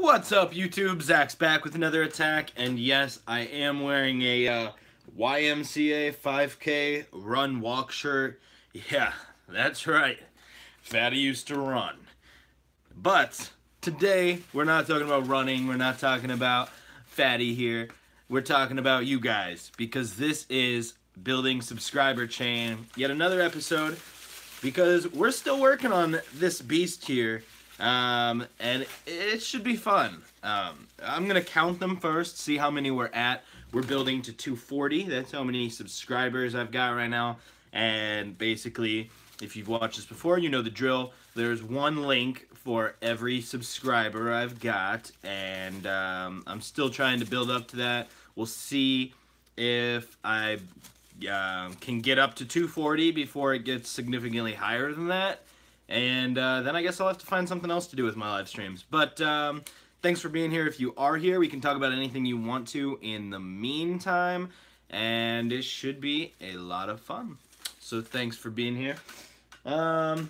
What's up, YouTube? Zach's back with another attack, and yes, I am wearing a YMCA 5K run walk shirt. Yeah, that's right. Fatty used to run. But today, we're not talking about running, we're not talking about Fatty here. We're talking about you guys, because this is Building Subscriber Chain, yet another episode, because we're still working on this beast here. And it should be fun. I'm gonna count them first, see how many we're at. We're building to 240. That's how many subscribers I've got right now. And basically, if you've watched this before, you know the drill. There's one link for every subscriber I've got, and I'm still trying to build up to that. We'll see if I can get up to 240 before it gets significantly higher than that. And then I guess I'll have to find something else to do with my live streams. But thanks for being here. If you are here, we can talk about anything you want to in the meantime. And it should be a lot of fun. So thanks for being here. I'm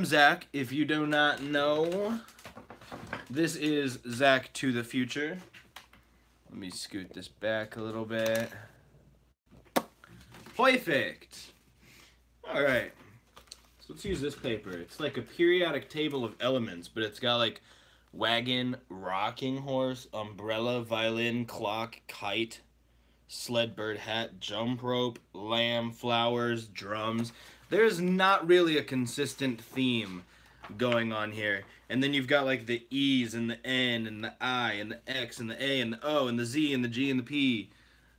Zach. If you do not know, this is Zach to the future. Let me scoot this back a little bit. Perfect. All right. Let's use this paper. It's like a periodic table of elements, but it's got like wagon, rocking horse, umbrella, violin, clock, kite, sled, bird, hat, jump rope, lamb, flowers, drums. There's not really a consistent theme going on here. And then you've got like the E's and the N and the I and the X and the A and the O and the Z and the G and the P.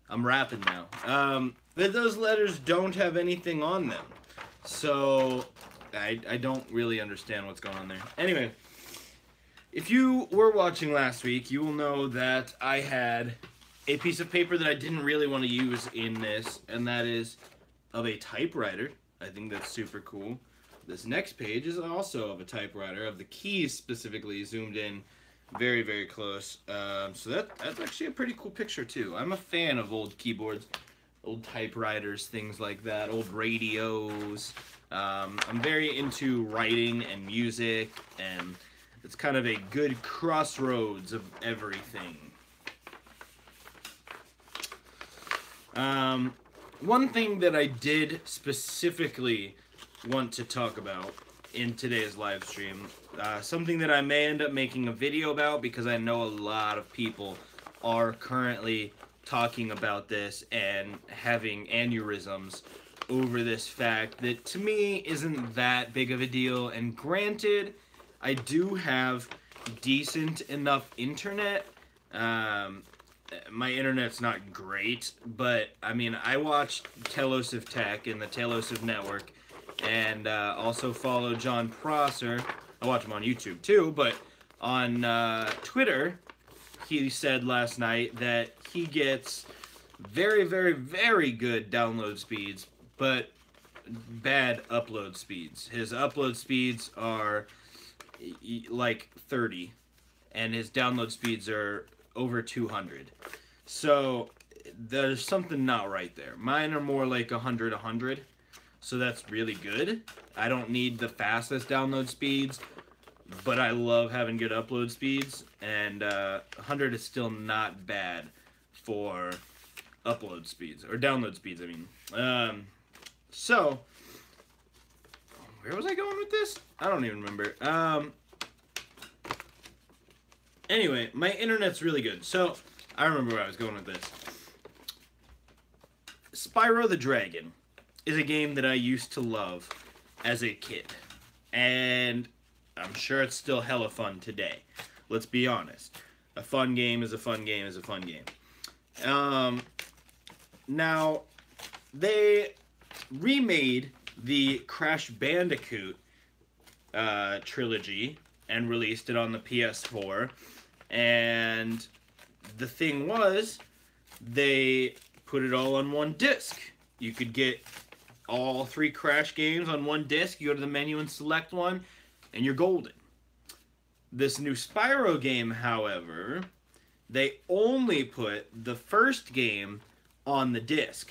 I'm rapping now. But those letters don't have anything on them. So, I don't really understand what's going on there. Anyway, if you were watching last week, you will know that I had a piece of paper that I didn't really want to use in this, and that is of a typewriter. I think that's super cool. This next page is also of a typewriter, of the keys specifically zoomed in very, very close. So that's actually a pretty cool picture too. I'm a fan of old keyboards. Old typewriters, things like that, old radios. I'm very into writing and music, and it's kind of a good crossroads of everything. One thing that I did specifically want to talk about in today's live stream, something that I may end up making a video about because I know a lot of people are currently talking about this and having aneurysms over this fact that to me isn't that big of a deal. And granted, I do have decent enough internet. My internet's not great, but I mean, I watch Telos of Tech and the Telos of Network, and also follow John Prosser. I watch him on YouTube too, but on Twitter, he said last night that he gets very, very, very good download speeds, but bad upload speeds. His upload speeds are like 30, and his download speeds are over 200. So there's something not right there. Mine are more like 100, so that's really good. I don't need the fastest download speeds, but I love having good upload speeds, and 100 is still not bad for upload speeds, or download speeds, I mean. So, where was I going with this? I don't even remember. Anyway, my internet's really good, so I remember where I was going with this. Spyro the Dragon is a game that I used to love as a kid, and I'm sure it's still hella fun today. Let's be honest. A fun game is a fun game is a fun game. Now, they remade the Crash Bandicoot trilogy and released it on the PS4. And the thing was, they put it all on one disc. You could get all 3 Crash games on one disc. You go to the menu and select one, and you're golden. This new Spyro game, however, they only put the first game on the disc.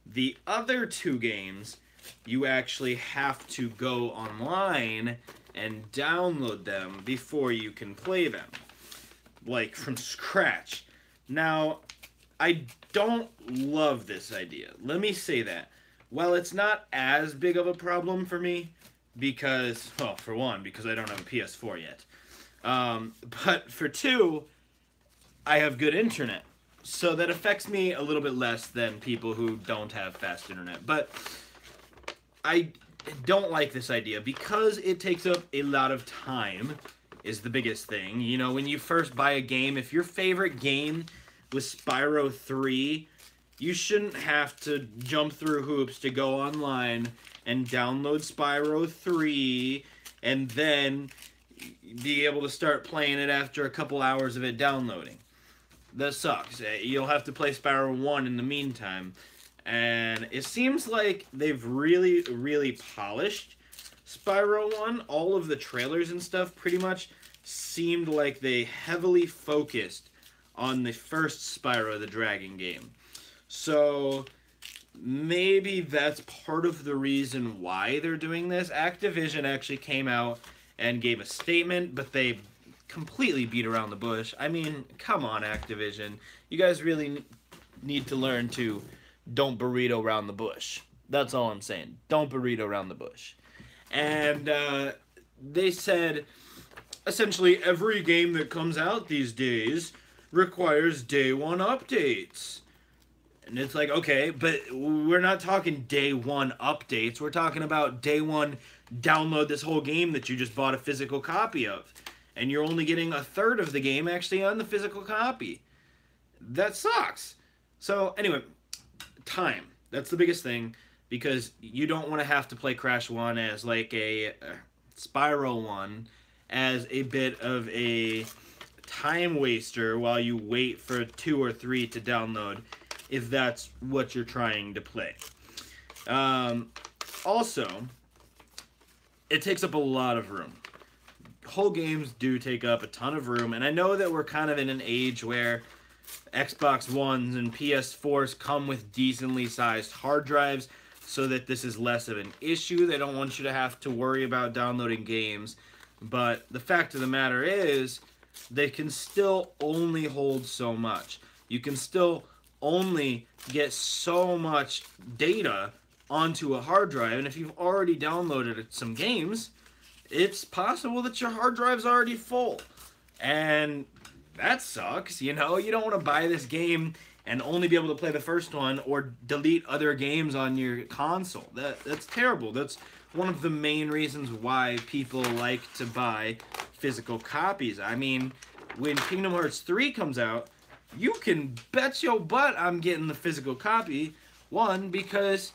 The other 2 games, you actually have to go online and download them before you can play them. like from scratch. Now, I don't love this idea. Let me say that. While it's not as big of a problem for me, because, well, for one, because I don't have a PS4 yet. But for two, I have good internet. So that affects me a little bit less than people who don't have fast internet. But I don't like this idea because it takes up a lot of time is the biggest thing. You know, when you first buy a game, if your favorite game was Spyro 3, you shouldn't have to jump through hoops to go online and download Spyro 3 and then be able to start playing it after a couple hours of it downloading. That sucks. You'll have to play Spyro 1 in the meantime. And it seems like they've really, really polished Spyro 1. All of the trailers and stuff pretty much seemed like they heavily focused on the first Spyro the Dragon game. So maybe that's part of the reason why they're doing this. Activision actually came out and gave a statement, but they completely beat around the bush. I mean, come on, Activision. You guys really need to learn to don't burrito around the bush. That's all I'm saying. Don't burrito around the bush. And they said, essentially, every game that comes out these days requires day one updates. And it's like, okay, but we're not talking day one updates. We're talking about day one, download this whole game that you just bought a physical copy of. And you're only getting a third of the game actually on the physical copy. That sucks. So, anyway, time. That's the biggest thing. Because you don't want to have to play Crash 1 as like a Spyro 1 as a bit of a time waster while you wait for 2 or 3 to download if that's what you're trying to play. Also, it takes up a lot of room. Whole games do take up a ton of room, and I know that we're kind of in an age where Xbox Ones and PS4s come with decently sized hard drives so that this is less of an issue. They don't want you to have to worry about downloading games, but the fact of the matter is they can still only hold so much. You can still only get so much data onto a hard drive, and if you've already downloaded some games, it's possible that your hard drive's already full. And that sucks, you know? You don't want to buy this game and only be able to play the first one or delete other games on your console. That's terrible. That's one of the main reasons why people like to buy physical copies. I mean, when Kingdom Hearts 3 comes out, you can bet your butt I'm getting the physical copy. One, because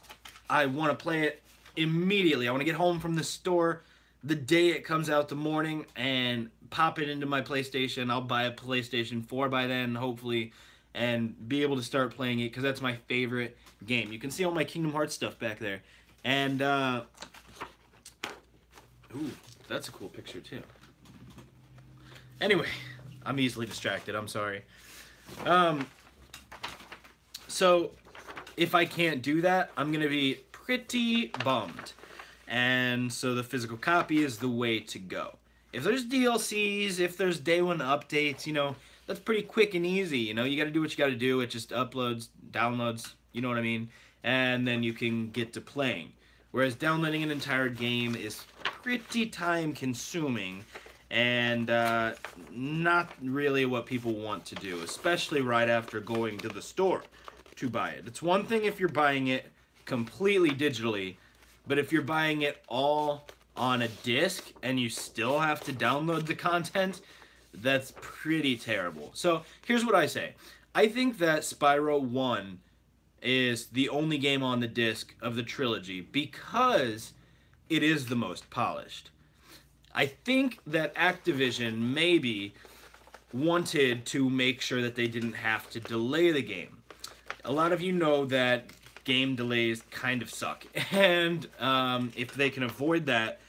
I want to play it immediately. I want to get home from the store the day it comes out the morning and pop it into my PlayStation. I'll buy a PlayStation 4 by then, hopefully, and be able to start playing it because that's my favorite game. You can see all my Kingdom Hearts stuff back there. And, ooh, that's a cool picture too. Anyway, I'm easily distracted, I'm sorry. So, if I can't do that, I'm going to be pretty bummed. And so the physical copy is the way to go. If there's DLCs, if there's day one updates, you know, that's pretty quick and easy. You know, you got to do what you got to do. It just uploads, downloads, you know what I mean? And then you can get to playing. Whereas downloading an entire game is pretty time consuming and not really what people want to do, especially right after going to the store to buy it. It's one thing if you're buying it completely digitally, but if you're buying it all on a disc and you still have to download the content, that's pretty terrible. So here's what I say. I think that Spyro 1 is the only game on the disc of the trilogy because it is the most polished. I think that Activision maybe wanted to make sure that they didn't have to delay the game. A lot of you know that game delays kind of suck, and if they can avoid that,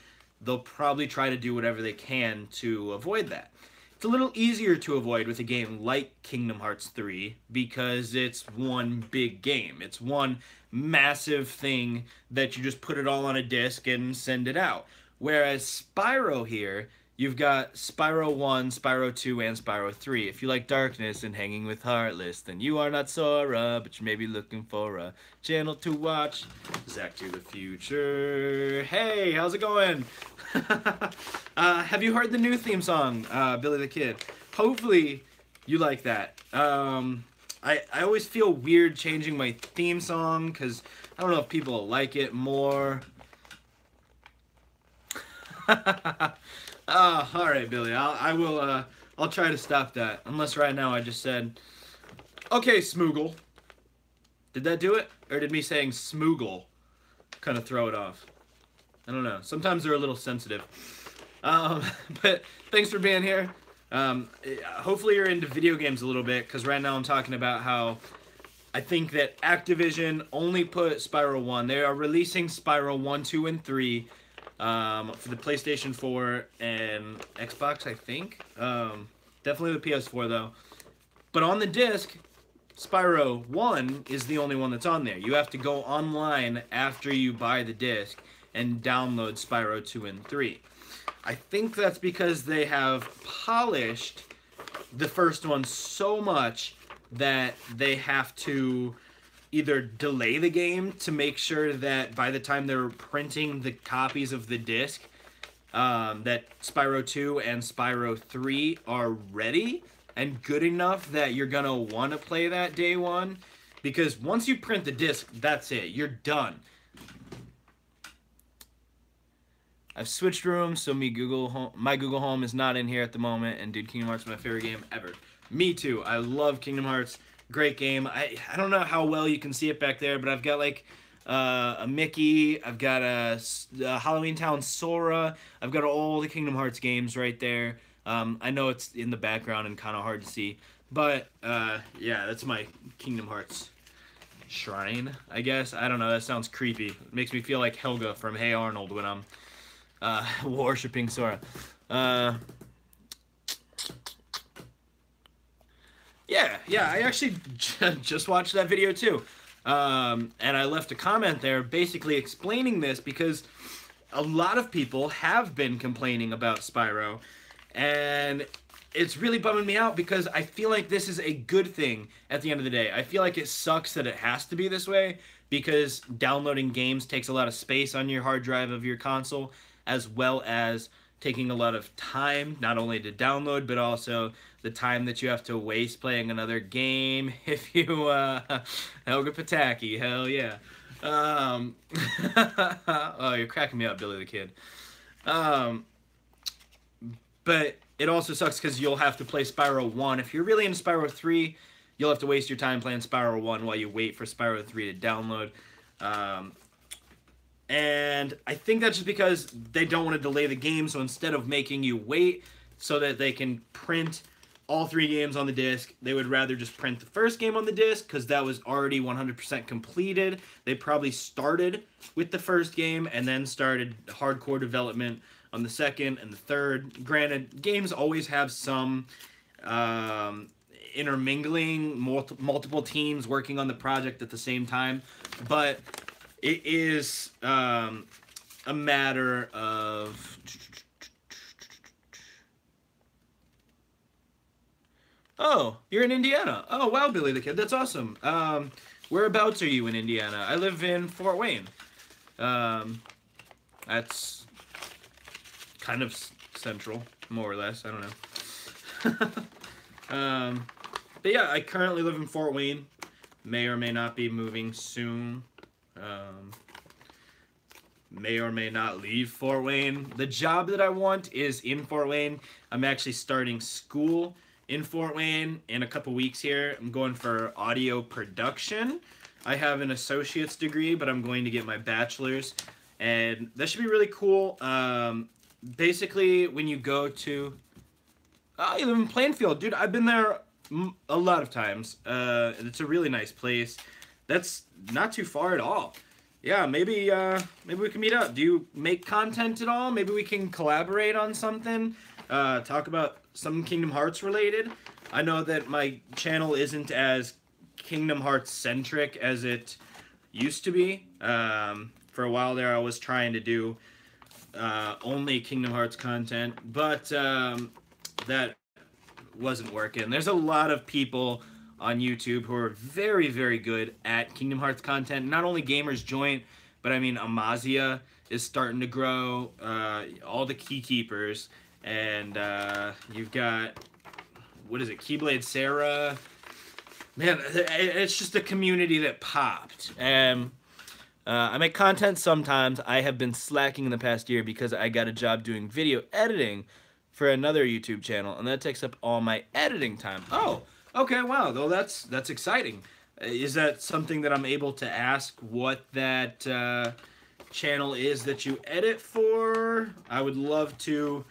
they'll probably try to do whatever they can to avoid that. It's a little easier to avoid with a game like Kingdom Hearts 3 because it's one big game. It's one massive thing that you just put it all on a disc and send it out. Whereas Spyro here, you've got Spyro 1, Spyro 2, and Spyro 3. If you like darkness and hanging with Heartless, then you are not Sora, but you may be looking for a channel to watch. Zack to the Future. Hey, how's it going? Have you heard the new theme song, Billy the Kid? Hopefully you like that. I always feel weird changing my theme song because I don't know if people like it more. All right, Billy. I'll try to stop that. Unless right now I just said, okay, Smoogle. Did that do it? Or did me saying Smoogle kind of throw it off? I don't know. Sometimes they're a little sensitive. But thanks for being here. Hopefully you're into video games a little bit, because right now I'm talking about how I think that Activision only put Spyro 1. They are releasing Spyro 1, 2, and 3 for the PlayStation 4 and Xbox, I think. Definitely the PS4, though. But on the disc, Spyro 1 is the only one that's on there. You have to go online after you buy the disc and download Spyro 2 and 3. I think that's because they have polished the first one so much that they have to either delay the game to make sure that by the time they're printing the copies of the disc, that Spyro 2 and Spyro 3 are ready and good enough that you're gonna want to play that day one. Because once you print the disc, that's it. You're done. I've switched rooms, so my Google Home is not in here at the moment, and dude, Kingdom Hearts is my favorite game ever. Me too. I love Kingdom Hearts. Great game. I don't know how well you can see it back there, but I've got like a Mickey, I've got a Halloween Town Sora, I've got all the Kingdom Hearts games right there. I know it's in the background and kind of hard to see, but yeah, that's my Kingdom Hearts shrine, I guess. I don't know, that sounds creepy. It makes me feel like Helga from Hey Arnold when I'm worshipping Sora. Yeah, I actually just watched that video too. And I left a comment there basically explaining this because a lot of people have been complaining about Spyro, and it's really bumming me out because I feel like this is a good thing at the end of the day. I feel like it sucks that it has to be this way because downloading games takes a lot of space on your hard drive of your console, as well as taking a lot of time, not only to download, but also the time that you have to waste playing another game. If you, Helga Pataki, hell yeah. Oh, you're cracking me up, Billy the Kid. But it also sucks because you'll have to play Spyro 1. If you're really into Spyro 3, you'll have to waste your time playing Spyro 1 while you wait for Spyro 3 to download. And I think that's just because they don't want to delay the game, so instead of making you wait so that they can print all 3 games on the disc, they would rather just print the first game on the disc because that was already 100% completed. They probably started with the first game and then started hardcore development on the second and the third. Granted, games always have some intermingling, multiple teams working on the project at the same time, but it is a matter of... Oh, you're in Indiana. Oh, wow, Billy the Kid. That's awesome. Whereabouts are you in Indiana? I live in Fort Wayne. That's kind of central, more or less. I don't know. But yeah, I currently live in Fort Wayne. May or may not be moving soon. May or may not leave Fort Wayne. The job that I want is in Fort Wayne. I'm actually starting school in Fort Wayne in a couple weeks here. I'm going for audio production. I have an associate's degree, but I'm going to get my bachelor's, and that should be really cool. Basically, when you go to... Oh, you live in Plainfield. Dude, I've been there a lot of times. It's a really nice place. That's not too far at all. Yeah, maybe we can meet up. Do you make content at all? Maybe we can collaborate on something. Talk about something Kingdom Hearts related. I know that my channel isn't as Kingdom Hearts centric as it used to be. For a while there, I was trying to do only Kingdom Hearts content, but that wasn't working. There's a lot of people on YouTube who are very, very good at Kingdom Hearts content. Not only Gamers Joint, but I mean Amazia is starting to grow. All the Key Keepers, and you've got, what is it, Keyblade Sarah. Man, it's just a community that popped. And I make content sometimes. I have been slacking in the past year because I got a job doing video editing for another YouTube channel, and that takes up all my editing time. Oh, okay, wow, well, that's exciting. Is that something that I'm able to ask what that channel is that you edit for? I would love to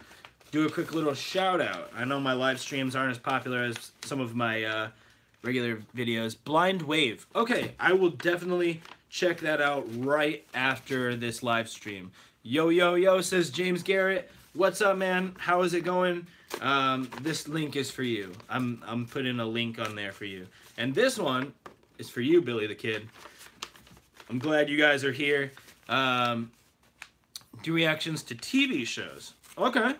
do a quick little shout out. I know my live streams aren't as popular as some of my regular videos. Blind Wave. Okay, I will definitely check that out right after this live stream. Yo, yo, yo, says James Garrett. What's up, man? How is it going? This link is for you. I'm putting a link on there for you. And this one is for you, Billy the Kid. I'm glad you guys are here. Do reactions to TV shows. Okay.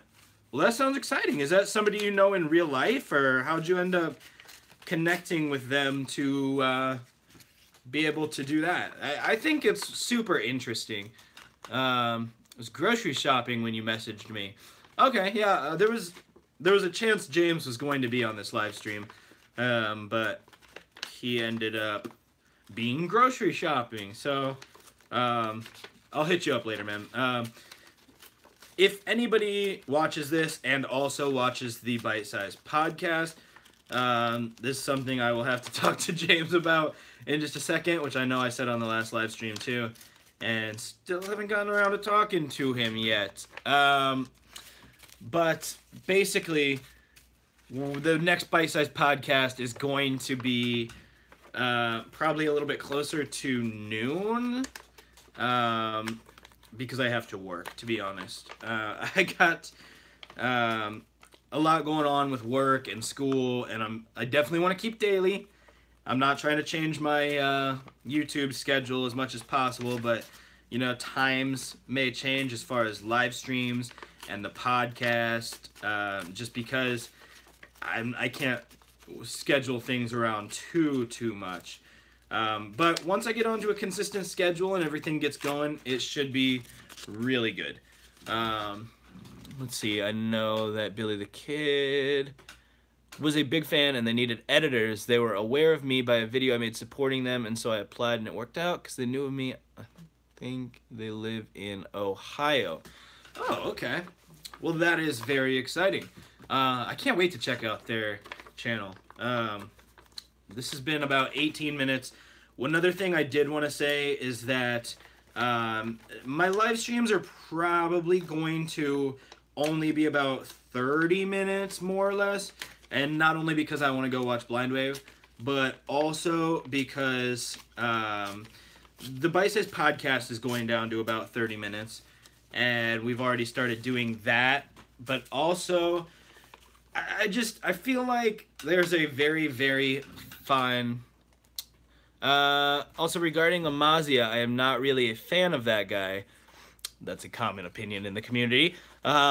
Well, that sounds exciting. Is that somebody you know in real life, or how'd you end up connecting with them to be able to do that? I think it's super interesting. I was grocery shopping when you messaged me. Okay, yeah, there was a chance James was going to be on this live stream, but he ended up being grocery shopping. So I'll hit you up later, man. If anybody watches this and also watches the Bite Size podcast, this is something I will have to talk to James about in just a second, which I know I said on the last live stream too, and still haven't gotten around to talking to him yet. But basically, the next Bite Size podcast is going to be probably a little bit closer to noon, because I have to work, to be honest. I got a lot going on with work and school, and I definitely want to keep daily. I'm not trying to change my YouTube schedule as much as possible, but you know, times may change as far as live streams and the podcast, just because I can't schedule things around too much. But once I get onto a consistent schedule and everything gets going, it should be really good. Let's see, I know that Billy the Kid was a big fan and they needed editors. They were aware of me by a video I made supporting them, and so I applied and it worked out because they knew of me. I think they live in Ohio. Oh, okay. Well, that is very exciting. I can't wait to check out their channel. This has been about 18 minutes. One other thing I did want to say is that my live streams are probably going to only be about 30 minutes, more or less. And not only because I want to go watch Blind Wave, but also because the Bite Size podcast is going down to about 30 minutes. And we've already started doing that. But also, I feel like there's a very, very fun... also, regarding Amazia, I am not really a fan of that guy. That's a common opinion in the community.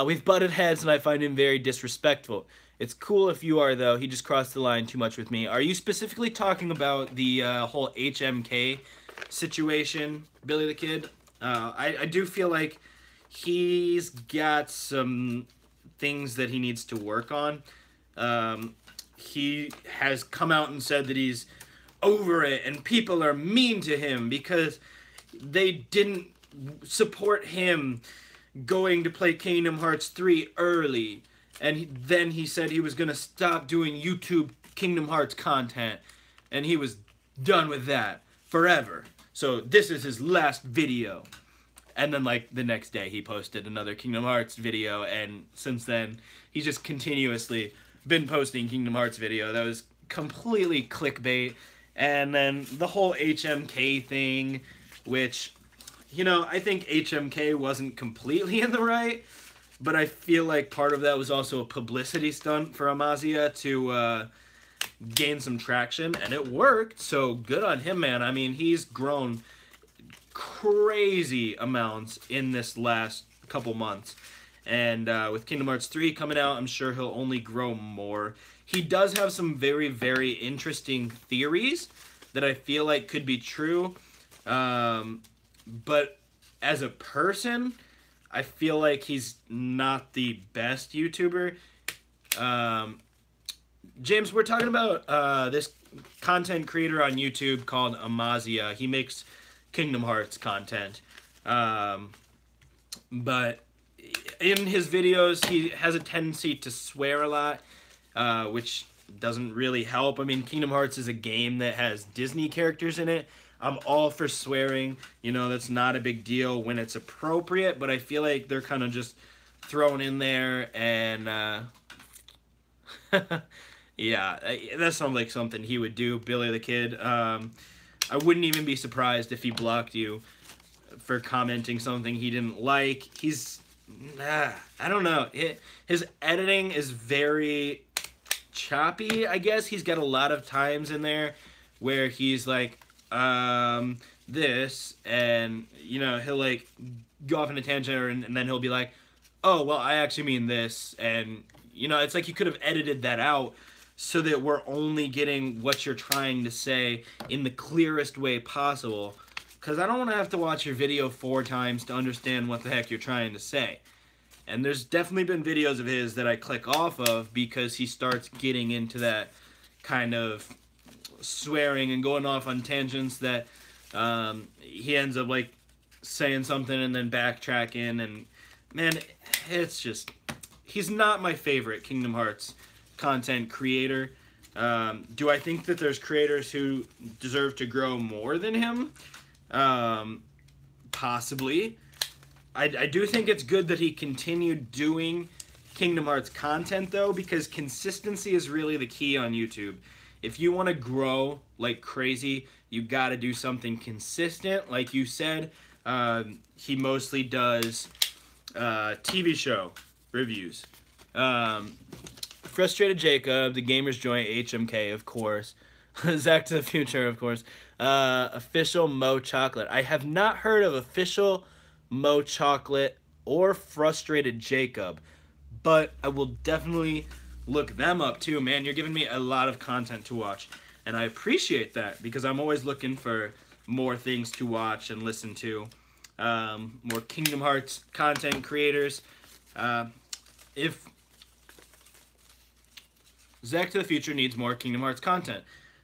We've butted heads, and I find him very disrespectful. It's cool if you are, though. He just crossed the line too much with me. Are you specifically talking about the whole HMK situation, Billy the Kid? I do feel like he's got some things that he needs to work on. He has come out and said that he's over it and people are mean to him because they didn't support him going to play Kingdom Hearts 3 early. And then he said he was going to stop doing YouTube Kingdom Hearts content. And he was done with that forever. So this is his last video. And then, like, the next day he posted another Kingdom Hearts video. And since then, he's just continuously been posting Kingdom Hearts video. That was completely clickbait. And then the whole HMK thing, which, you know, I think HMK wasn't completely in the right. But I feel like part of that was also a publicity stunt for Amazia to gain some traction, and it worked, so good on him, man. I mean, he's grown crazy amounts in this last couple months. And with Kingdom Hearts 3 coming out, I'm sure he'll only grow more. He does have some very, very interesting theories that I feel like could be true. But as a person, I feel like he's not the best YouTuber. James, we're talking about this content creator on YouTube called Amazia. He makes Kingdom Hearts content. But in his videos, he has a tendency to swear a lot, which doesn't really help. I mean, Kingdom Hearts is a game that has Disney characters in it. I'm all for swearing. You know, that's not a big deal when it's appropriate, but I feel like they're kind of just thrown in there, and yeah, that sounds like something he would do, Billy the Kid. I wouldn't even be surprised if he blocked you for commenting something he didn't like. He's, I don't know. His editing is very choppy, I guess. He's got a lot of times in there where he's like, this, and, you know, he'll, like, go off on a tangent, and then he'll be like, oh, well, I actually mean this, and, you know, it's like you could have edited that out so that we're only getting what you're trying to say in the clearest way possible, because I don't want to have to watch your video 4 times to understand what the heck you're trying to say. And there's definitely been videos of his that I click off of because he starts getting into that kind of swearing and going off on tangents that he ends up like saying something and then backtracking, and man, it's just, he's not my favorite Kingdom Hearts content creator. Do I think that there's creators who deserve to grow more than him? Possibly. I do think it's good that he continued doing Kingdom Hearts content, though, because consistency is really the key on YouTube. If you want to grow like crazy, you got to do something consistent. Like you said, he mostly does TV show reviews. Frustrated Jacob, The Gamer's Joint, HMK, of course. Zach to the Future, of course. Official Mo Chocolate. I have not heard of Official Mo Chocolate or Frustrated Jacob, but I will definitely look them up too, man. You're giving me a lot of content to watch, and I appreciate that because I'm always looking for more things to watch and listen to. More Kingdom Hearts content creators. If Zach to the Future needs more Kingdom Hearts content.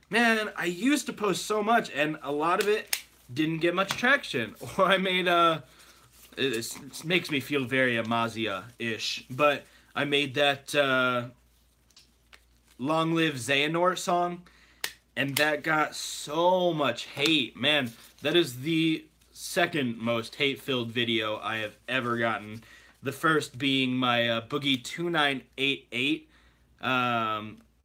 Man, I used to post so much, and a lot of it didn't get much traction. Or I made, it makes me feel very Amazia-ish, but I made that, Long Live Xehanort song, and that got so much hate. Man, that is the second most hate-filled video I have ever gotten. The first being my Boogie 2988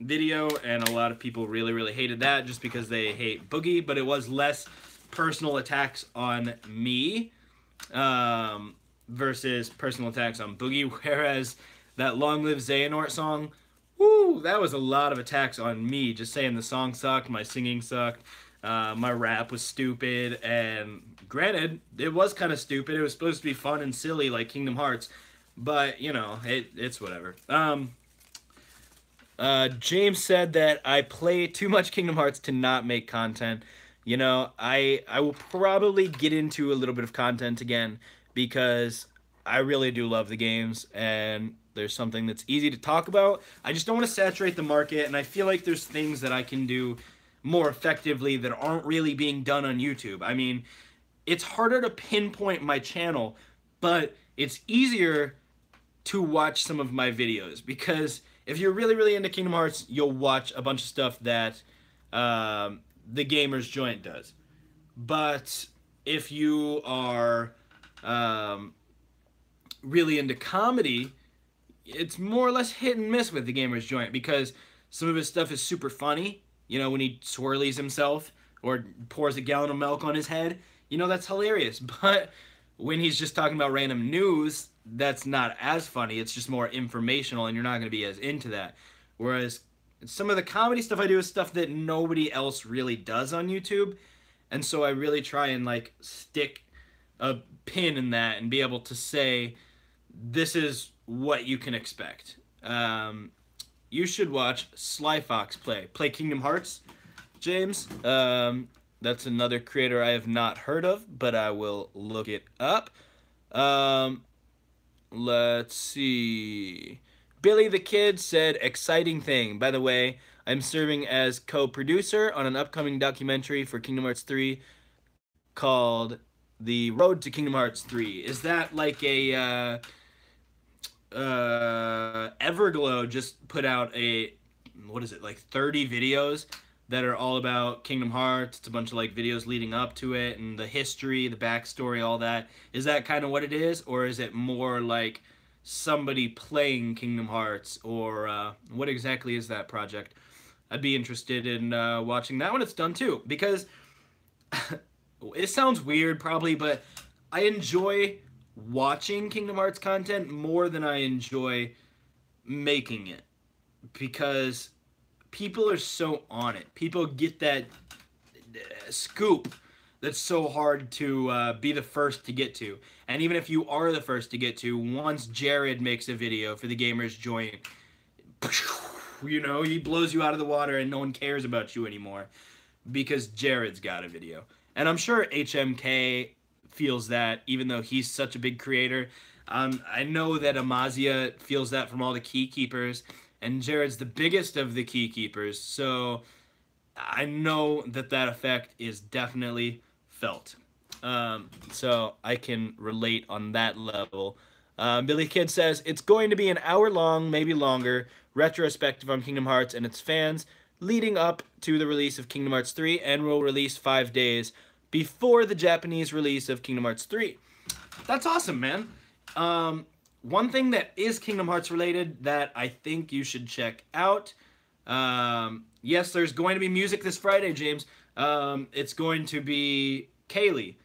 video, and a lot of people really hated that just because they hate Boogie, but it was less personal attacks on me versus personal attacks on Boogie, whereas that Long Live Xehanort song, woo, that was a lot of attacks on me, just saying the song sucked, my singing sucked, my rap was stupid, and granted, it was kind of stupid. It was supposed to be fun and silly like Kingdom Hearts, but, you know, it's whatever. James said that I play too much Kingdom Hearts to not make content. You know, I will probably get into a little bit of content again because I really do love the games, and there's something that's easy to talk about. I just don't want to saturate the market, and I feel like there's things that I can do more effectively that aren't really being done on YouTube. I mean, it's harder to pinpoint my channel, but it's easier to watch some of my videos because if you're really into Kingdom Hearts, you'll watch a bunch of stuff that The Gamer's Joint does. But if you are really into comedy, it's more or less hit and miss with The Gamer's Joint because some of his stuff is super funny. You know, when he swirlies himself or pours a gallon of milk on his head, you know, that's hilarious. But when he's just talking about random news, that's not as funny. It's just more informational, and you're not going to be as into that. Whereas some of the comedy stuff I do is stuff that nobody else really does on YouTube, and so I really try and, like, stick a pin in that and be able to say this is what you can expect. You should watch Sly Fox play Kingdom Hearts, James. That's another creator I have not heard of, but I will look it up. Um, let's see. Billy the Kid said, exciting thing. By the way, I'm serving as co-producer on an upcoming documentary for Kingdom Hearts 3 called The Road to Kingdom Hearts 3. Is that like a Everglow just put out a, what is it, like 30 videos that are all about Kingdom Hearts. It's a bunch of like videos leading up to it and the history, the backstory, all that. Is that kind of what it is, or is it more like somebody playing Kingdom Hearts, or what exactly is that project? I'd be interested in watching that when it's done too, because it sounds weird probably, but I enjoy watching Kingdom Hearts content more than I enjoy making it, because people are so on it. People get that scoop that's so hard to be the first to get to. And even if you are the first to get to, once Jared makes a video for the Gamers Joint, you know, he blows you out of the water and no one cares about you anymore because Jared's got a video. And I'm sure HMK feels that, even though he's such a big creator. I know that Amazia feels that from all the key keepers, and Jared's the biggest of the key keepers, so I know that that effect is definitely felt. So I can relate on that level. Billy Kid says, it's going to be an hour long, maybe longer, retrospective on Kingdom Hearts and its fans, leading up to the release of Kingdom Hearts 3, and will release 5 days before the Japanese release of Kingdom Hearts 3. That's awesome, man. One thing that is Kingdom Hearts related that I think you should check out. Yes, there's going to be music this Friday, James. It's going to be Kaylee,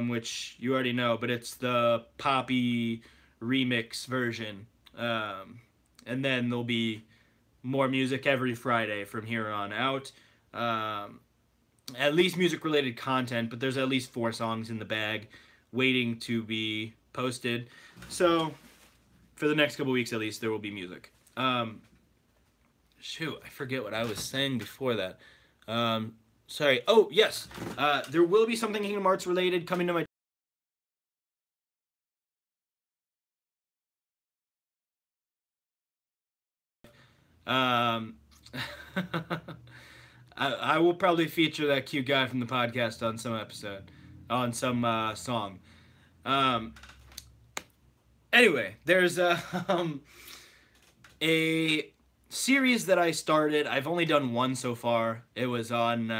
which you already know, but it's the poppy remix version. And then there'll be more music every Friday from here on out. At least music-related content, but there's at least 4 songs in the bag waiting to be posted. So, for the next couple weeks at least, there will be music. Shoot, I forget what I was saying before that. Sorry. Oh, yes. There will be something Kingdom Hearts related coming to my I will probably feature that cute guy from the podcast on some episode, on some song. Anyway, there's a series that I started. I've only done one so far. It was on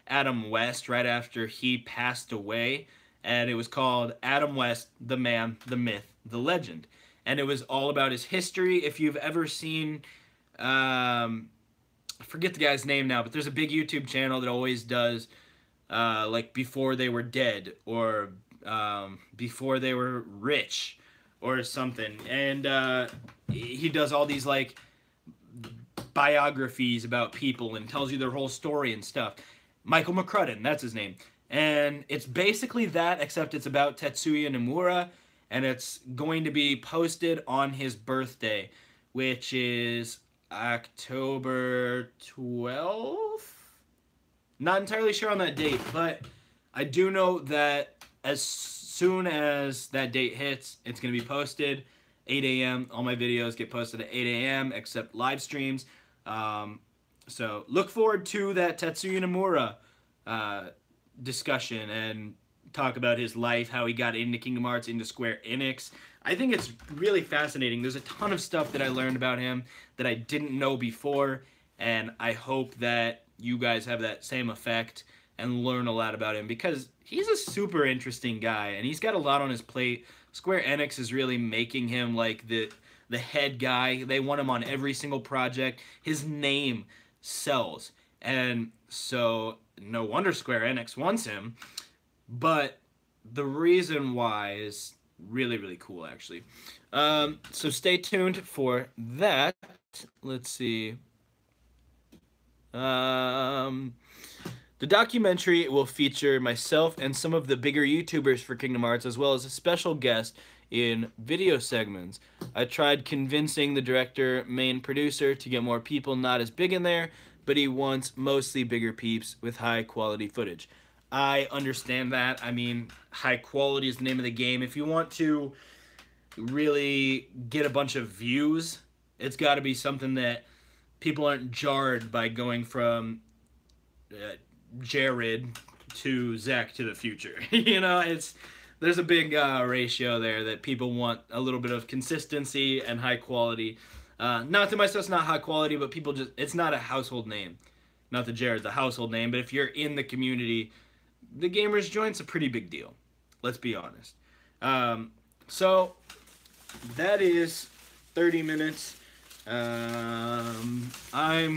Adam West right after he passed away, and it was called Adam West, the Man, the Myth, the Legend. And it was all about his history. If you've ever seen, I forget the guy's name now, but there's a big YouTube channel that always does like before they were dead, or before they were rich, or something. And he does all these like biographies about people and tells you their whole story and stuff. Michael McCrudden, that's his name. And it's basically that, except it's about Tetsuya Nomura, and it's going to be posted on his birthday, which is October 12th? Not entirely sure on that date, but I do know that as soon as that date hits, it's going to be posted. 8 a.m. All my videos get posted at 8 a.m. except live streams. So look forward to that Tetsuya Nomura discussion and talk about his life, how he got into Kingdom Hearts, into Square Enix. I think it's really fascinating. There's a ton of stuff that I learned about him that I didn't know before, and I hope that you guys have that same effect and learn a lot about him, because he's a super interesting guy and he's got a lot on his plate. Square Enix is really making him like the head guy. They want him on every single project. His name sells, and so no wonder Square Enix wants him. But the reason why is really, really cool, actually. So stay tuned for that. Let's see. The documentary will feature myself and some of the bigger YouTubers for Kingdom Hearts, as well as a special guest in video segments. I tried convincing the director, main producer, to get more people not as big in there, but he wants mostly bigger peeps with high quality footage. I understand that. I mean, high quality is the name of the game. If you want to really get a bunch of views, it's got to be something that people aren't jarred by going from Jared to Zach to the future. You know, there's a big ratio there that people want a little bit of consistency and high quality. Not that my stuff's not high quality, but people just, it's not a household name. Not that Jared's a household name, but if you're in the community, the Gamers Joint's a pretty big deal. Let's be honest. So that is 30 minutes. I'm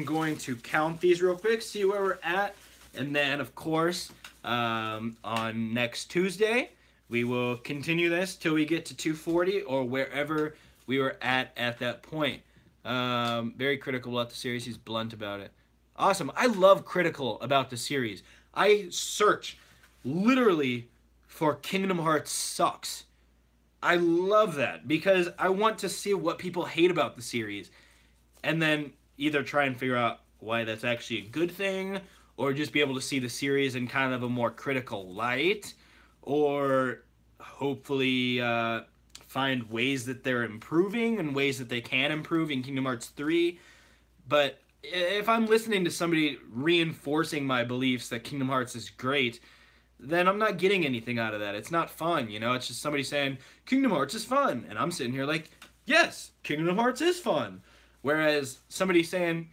going to count these real quick, see where we're at, and then, of course, on next Tuesday, we will continue this till we get to 240 or wherever we were at that point. Very critical about the series. He's blunt about it. Awesome. I love critical about the series. I search literally for Kingdom Hearts sucks. I love that because I want to see what people hate about the series and then either try and figure out why that's actually a good thing or just be able to see the series in kind of a more critical light or hopefully find ways that they're improving and ways that they can improve in Kingdom Hearts 3. But if I'm listening to somebody reinforcing my beliefs that Kingdom Hearts is great, then I'm not getting anything out of that. It's not fun, you know? It's just somebody saying, Kingdom Hearts is fun. And I'm sitting here like, yes, Kingdom Hearts is fun. Whereas somebody saying,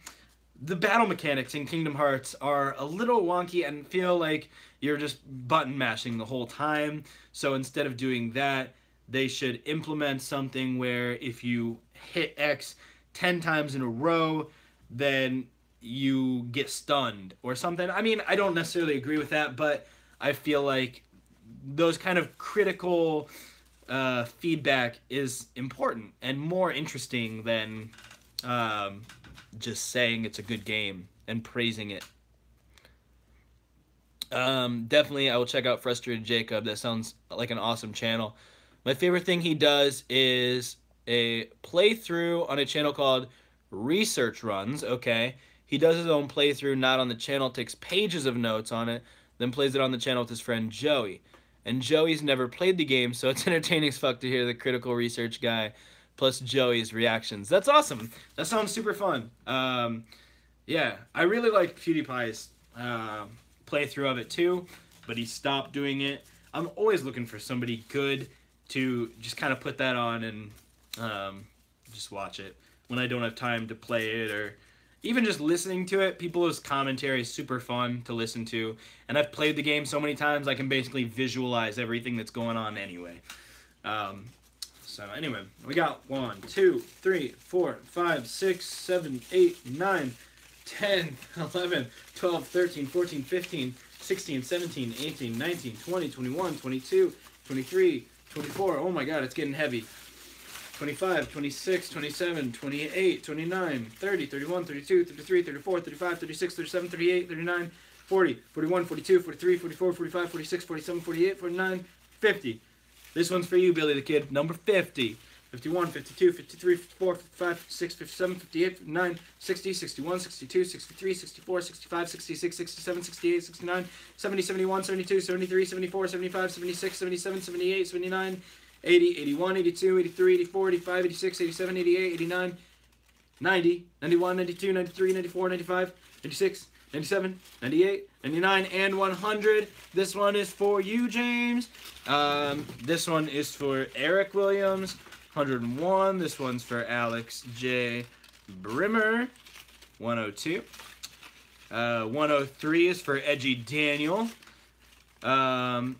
the battle mechanics in Kingdom Hearts are a little wonky and feel like you're just button mashing the whole time. So instead of doing that, they should implement something where if you hit X 10 times in a row, then you get stunned or something. I mean, I don't necessarily agree with that, but I feel like those kind of critical feedback is important and more interesting than just saying it's a good game and praising it. Definitely, I will check out Frustrated Jacob. That sounds like an awesome channel. My favorite thing he does is a playthrough on a channel called Research Runs. Okay, he does his own playthrough, not on the channel, takes pages of notes on it, then plays it on the channel with his friend Joey. And Joey's never played the game, so it's entertaining as fuck to hear the critical research guy plus Joey's reactions. That's awesome. That sounds super fun. Yeah, I really like PewDiePie's playthrough of it too, but he stopped doing it. I'm always looking for somebody good to just kind of put that on and just watch it when I don't have time to play it, or even just listening to it. People's commentary is super fun to listen to, and I've played the game so many times I can basically visualize everything that's going on anyway. So anyway, we got 1, 2, 3, 4, 5, 6, 7, 8, 9, 10, 11, 12, 13, 14, 15, 16, 17, 18, 19, 20, 21, 22, 23, 24. Oh my god, it's getting heavy. 25, 26, 27, 28, 29, 30, 31, 32, 33, 34, 35, 36, 37, 38, 39, 40, 41, 42, 43, 44, 45, 46, 47, 48, 49, 50. This one's for you, Billy the Kid. Number 50. 51, 52, 53, 54, 55, 56, 57, 58, 59, 60, 61, 62, 63, 64, 65, 66, 67, 68, 69, 70, 71, 72, 73, 74, 75, 76, 77, 78, 79, 80, 81, 82, 83, 84, 85, 86, 87, 88, 89, 90, 91, 92, 93, 94, 95, 96, 97, 98, 99, and 100. This one is for you, James. This one is for Eric Williams. 101. This one's for Alex J. Brimmer. 102. 103 is for Edgy Daniel. I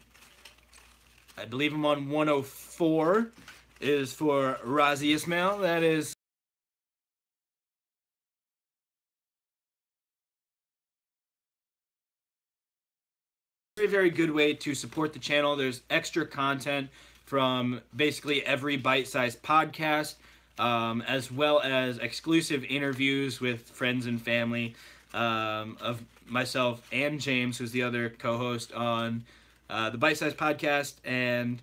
believe I'm on 104 is for Razi Ismail. That is a very good way to support the channel. There's extra content from basically every bite-sized podcast, as well as exclusive interviews with friends and family of myself and James, who's the other co-host on the Bite Size Podcast, and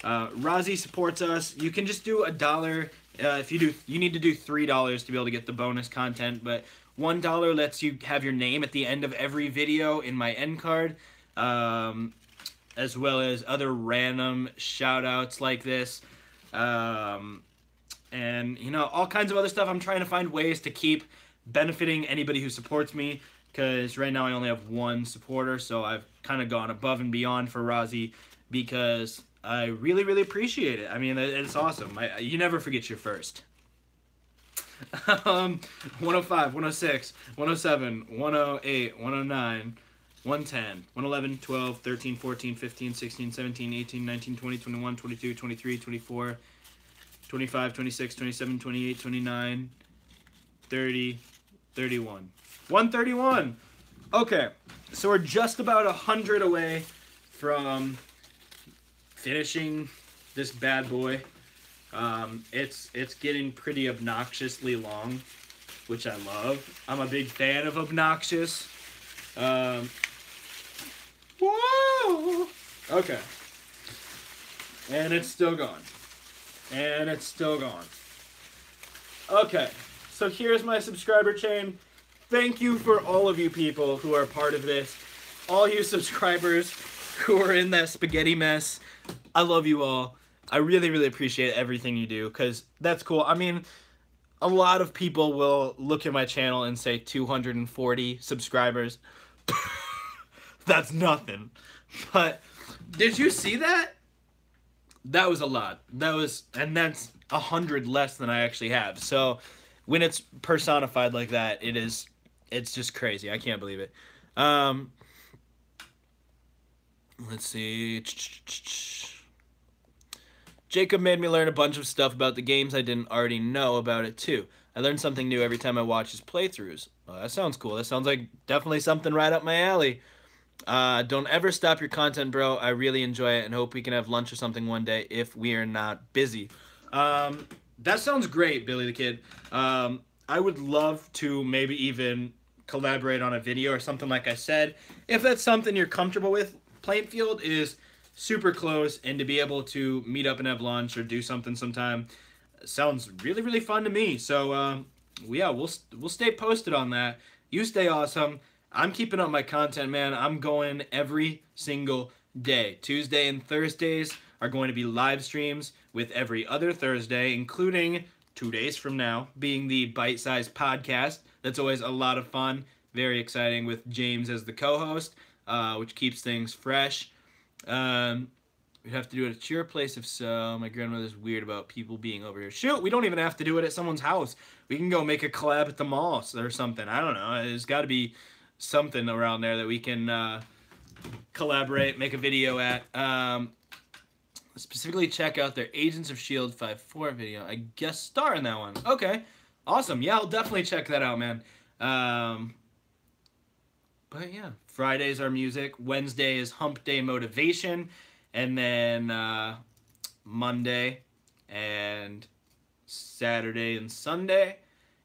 Rozzy supports us. You can just do $1. If you do, you need to do $3 to be able to get the bonus content, but $1 lets you have your name at the end of every video in my end card, as well as other random shout outs like this, and you know, all kinds of other stuff. I'm trying to find ways to keep benefiting anybody who supports me, because right now I only have one supporter, so I've kind of gone above and beyond for Rozzy because I really, really appreciate it. I mean, it's awesome. You never forget your first. 105, 106, 107, 108, 109, 110, 111, 12, 13, 14, 15, 16, 17, 18, 19, 20, 21, 22, 23, 24, 25, 26, 27, 28, 29, 30, 31. 131! Okay, so we're just about 100 away from finishing this bad boy. It's getting pretty obnoxiously long, which I love. I'm a big fan of obnoxious. Whoa! Okay. And it's still gone. And it's still gone. Okay, so here's my subscriber chain. Thank you for all of you people who are part of this. All you subscribers who are in that spaghetti mess. I love you all. I really, really appreciate everything you do, because that's cool. I mean, a lot of people will look at my channel and say 240 subscribers. That's nothing. But did you see that? That was a lot. And that's 100 less than I actually have. So when it's personified like that, it's just crazy. I can't believe it. Let's see. Jacob made me learn a bunch of stuff about the games I didn't already know about it too. I learn something new every time I watch his playthroughs. Oh, that sounds cool. That sounds like definitely something right up my alley. Don't ever stop your content, bro. I really enjoy it and hope we can have lunch or something one day if we are not busy. That sounds great, Billy the Kid. I would love to maybe even collaborate on a video or something, like I said. If that's something you're comfortable with, Plainfield is super close, and to be able to meet up and have lunch or do something sometime sounds really, really fun to me. So, yeah, we'll stay posted on that. You stay awesome. I'm keeping up my content, man. I'm going every single day. Tuesday and Thursdays are going to be live streams, with every other Thursday, including 2 days from now, being the Bite Size Podcast. That's always a lot of fun. Very exciting, with James as the co-host, which keeps things fresh. We'd have to do it at your place if so. My grandmother's weird about people being over here. Shoot, we don't even have to do it at someone's house. We can go make a collab at the mall or something. I don't know. There's got to be something around there that we can collaborate, make a video at. Specifically check out their Agents of S.H.I.E.L.D. 5-4 video. I guess star in that one. Okay. Awesome. Yeah, I'll definitely check that out, man. But yeah, Friday's our music. Wednesday is Hump Day Motivation. And then Monday and Saturday and Sunday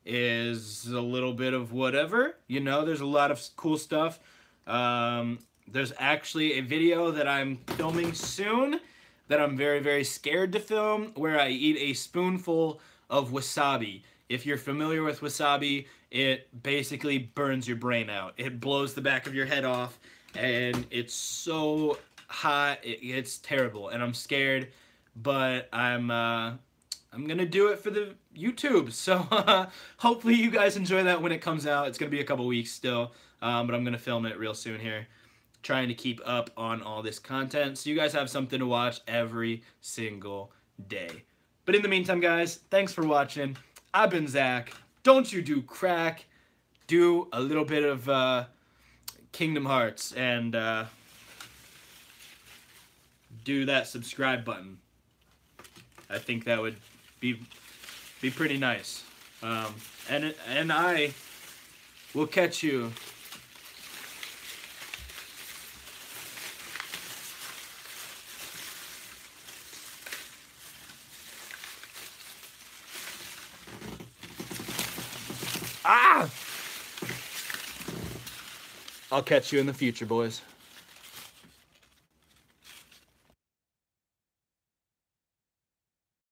is a little bit of whatever. You know, there's a lot of cool stuff. There's actually a video that I'm filming soon that I'm very, very scared to film, where I eat a spoonful of wasabi. If you're familiar with wasabi, it basically burns your brain out. It blows the back of your head off, and it's so hot. It's terrible, and I'm scared, but I'm gonna do it for the YouTube. So hopefully you guys enjoy that when it comes out. It's gonna be a couple weeks still, but I'm gonna film it real soon here. Trying to keep up on all this content so you guys have something to watch every single day. But in the meantime, guys, thanks for watching. I've been Zach. Don't you do crack. Do a little bit of Kingdom Hearts and do that subscribe button. I think that would be pretty nice. And I will catch you I'll catch you in the future, boys.